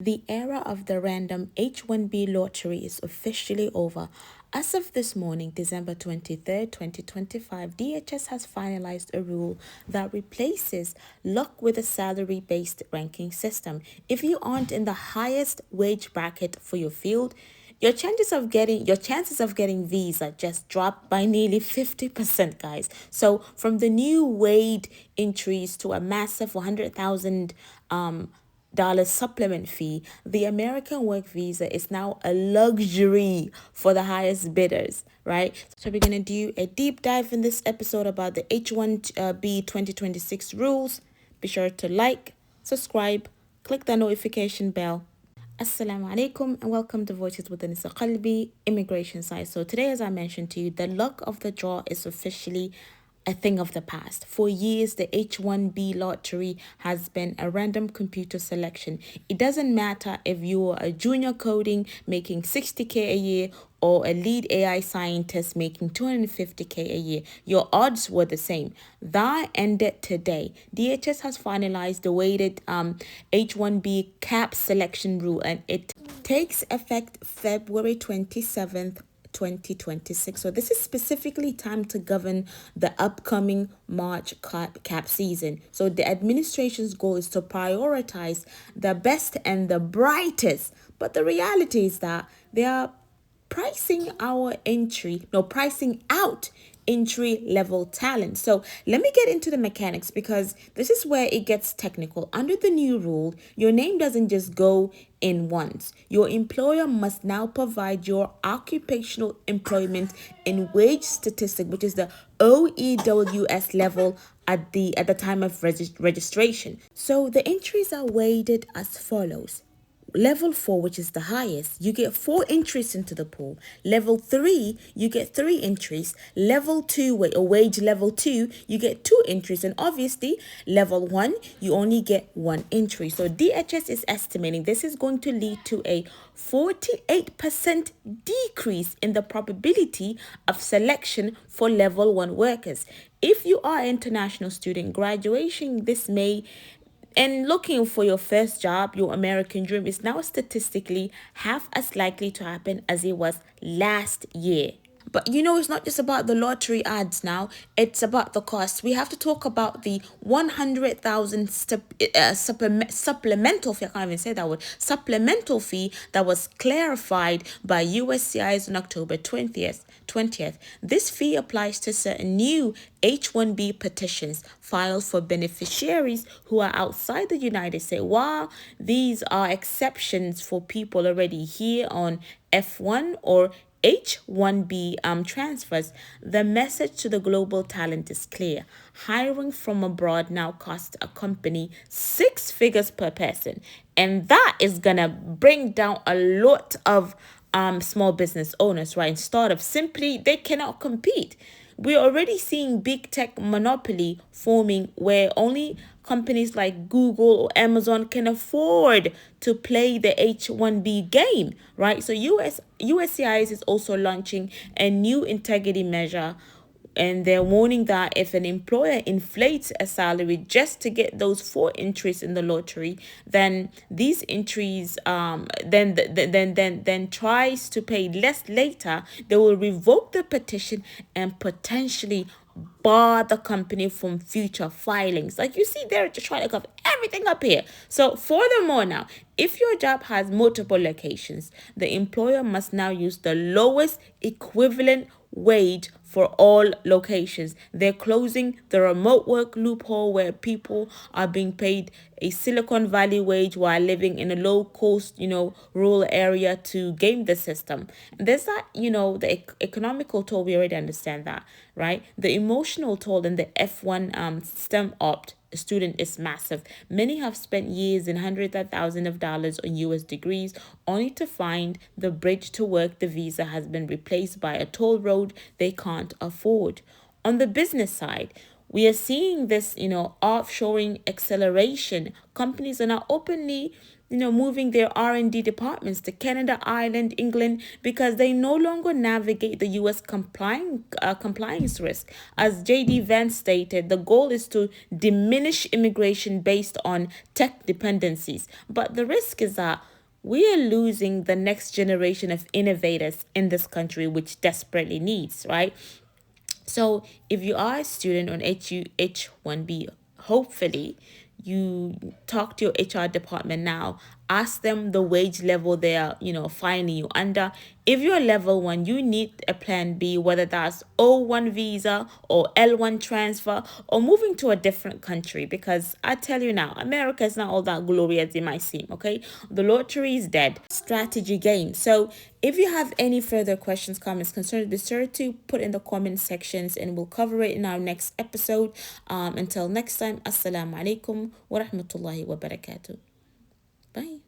The era of the random H-1B lottery is officially over. As of this morning, December 23rd, 2025, DHS has finalized a rule that replaces luck with a salary-based ranking system. If you aren't in the highest wage bracket for your field, your chances of getting visa just dropped by nearly 50%, guys. So from the new wage increase to a massive 100,000 dollar supplement fee, the American work visa is now a luxury for the highest bidders, right? So we're gonna do a deep dive in this episode about the H-1B 2026 rules. Be sure to like, subscribe, click the notification bell. Assalamu alaikum and welcome to Voices with Anisa Qalbi, immigration side. So today, as I mentioned to you, the luck of the draw is officially a thing of the past. For years, the H-1B lottery has been a random computer selection. It doesn't matter if you are a junior coding making 60K a year or a lead AI scientist making 250K a year. Your odds were the same. That ended today. DHS has finalized the weighted H-1B cap selection rule, and it takes effect February 27th, 2026. So this is specifically timed to govern the upcoming March cap season. So the administration's goal is to prioritize the best and the brightest. But the reality is that they are pricing out entry level talent. So let me get into the mechanics because this is where it gets technical. Under the new rule, your name doesn't just go in once. Your employer must now provide your occupational employment in wage statistic, which is the OEWS level at the time of registration. So the entries are weighted as follows. Level 4, which is the highest, you get 4 entries into the pool. Level 3, you get 3 entries. Level 2, wage level 2, you get 2 entries. And obviously, level 1, you only get 1 entry. So DHS is estimating this is going to lead to a 48% decrease in the probability of selection for level 1 workers. If you are an international student graduating this May and looking for your first job, your American dream is now statistically half as likely to happen as it was last year. But it's not just about the lottery ads now, it's about the cost. We have to talk about the 100,000 supplemental fee. I can't even say that word. Supplemental fee that was clarified by USCIS on October 20th. This fee applies to certain new H-1B petitions filed for beneficiaries who are outside the United States. While these are exceptions for people already here on F1 or H-1B transfers, the message to the global talent is clear. Hiring from abroad now costs a company 6 figures per person. And that is going to bring down a lot of small business owners, right? And startups, simply, they cannot compete. We're already seeing big tech monopoly forming where only companies like Google or Amazon can afford to play the H-1B game, right? So USCIS is also launching a new integrity measure, and they're warning that if an employer inflates a salary just to get those 4 entries in the lottery, then these entries then tries to pay less later, they will revoke the petition and potentially bar the company from future filings. Like you see, they're just trying to cover everything up here. So furthermore, now, if your job has multiple locations, the employer must now use the lowest equivalent wage for all locations. They're closing the remote work loophole where people are being paid a Silicon Valley wage while living in a low cost, rural area to game the system. There's that, the economical toll. We already understand that, right? The emotional toll in the F1 STEM opt student is massive. Many have spent years and hundreds of thousands of dollars on US degrees only to find the bridge to work the visa has been replaced by a toll road they can't afford. On the business side, we are seeing this, offshoring acceleration. Companies are now openly moving their R&D departments to Canada, Ireland, England, because they no longer navigate the U.S. compliance risk. As J.D. Vance stated, the goal is to diminish immigration based on tech dependencies. But the risk is that we are losing the next generation of innovators in this country, which desperately needs, right? So if you are a student on H1B, hopefully you talk to your HR department now. Ask them the wage level they are, fining you under. If you're level one, you need a plan B, whether that's O1 visa or L1 transfer or moving to a different country. Because I tell you now, America is not all that glorious it might seem, okay? The lottery is dead. Strategy game. So if you have any further questions, comments, concerns, be sure to put in the comment sections and we'll cover it in our next episode. Until next time, Assalamu alaikum wa rahmatullahi wa barakatuh. Bye.